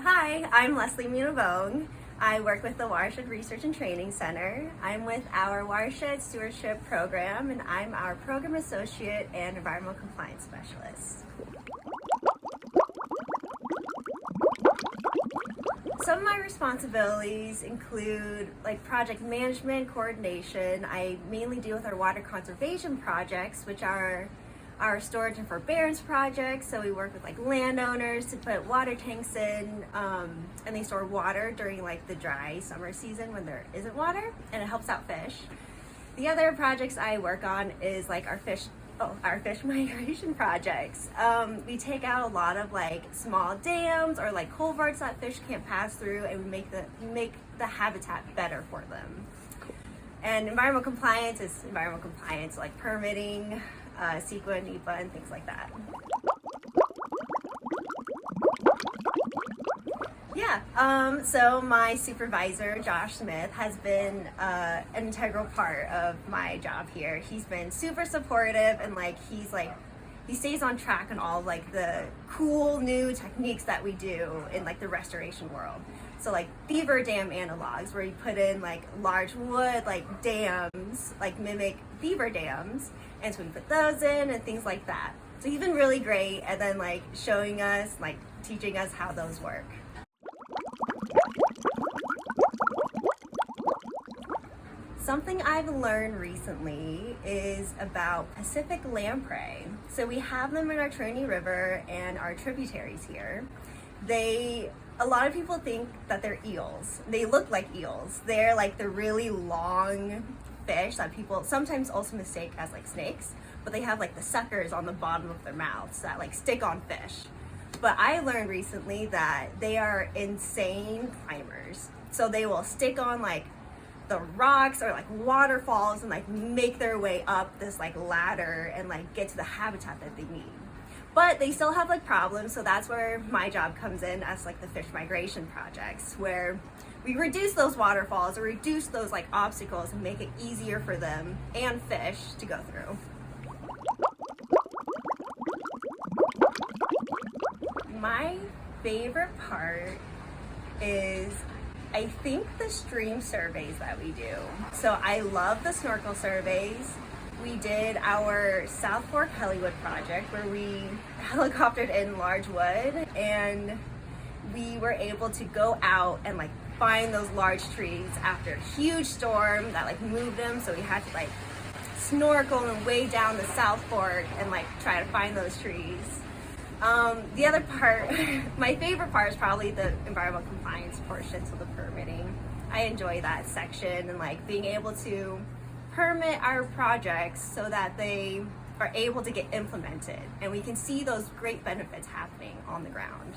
Hi, I'm Lesli Munavong. I work with the Watershed Research and Training Center. I'm with our Watershed Stewardship Program, and I'm our Program Associate and Environmental Compliance Specialist. Some of my responsibilities include project management, coordination. I mainly deal with our water conservation projects, which are our storage and forbearance projects. So we work with landowners to put water tanks in, and they store water during the dry summer season when there isn't water, and it helps out fish. The other projects I work on is our fish migration projects. We take out a lot of small dams or culverts that fish can't pass through, and we make the habitat better for them. And environmental compliance is environmental compliance, like permitting, CEQA, NEPA, and things like that. Yeah, so my supervisor, Josh Smith, has been an integral part of my job here. He's been super supportive, and he stays on track on all the cool new techniques that we do in the restoration world. So beaver dam analogs, where you put in large wood dams, mimic beaver dams, and so we put those in and things like that. So he's been really great, and then showing us, teaching us how those work. Something I've learned recently is about Pacific lamprey. So we have them in our Trinity River and our tributaries here. A lot of people think that they're eels. They look like eels. They're the really long fish that people sometimes also mistake as snakes, but they have the suckers on the bottom of their mouths that stick on fish. But I learned recently that they are insane climbers. So they will stick on the rocks or waterfalls and make their way up this ladder and get to the habitat that they need. But they still have problems, so that's where my job comes in as the fish migration projects, where we reduce those waterfalls or reduce those obstacles and make it easier for them and fish to go through. My favorite part is, I think, the stream surveys that we do. So I love the snorkel surveys. We did our South Fork Hollywood project where we helicoptered in large wood, and we were able to go out and find those large trees after a huge storm that moved them. So we had to snorkel and wade down the South Fork and try to find those trees. The other part, my favorite part, is probably the environmental compliance portion, so the permitting. I enjoy that section and being able to permit our projects so that they are able to get implemented and we can see those great benefits happening on the ground.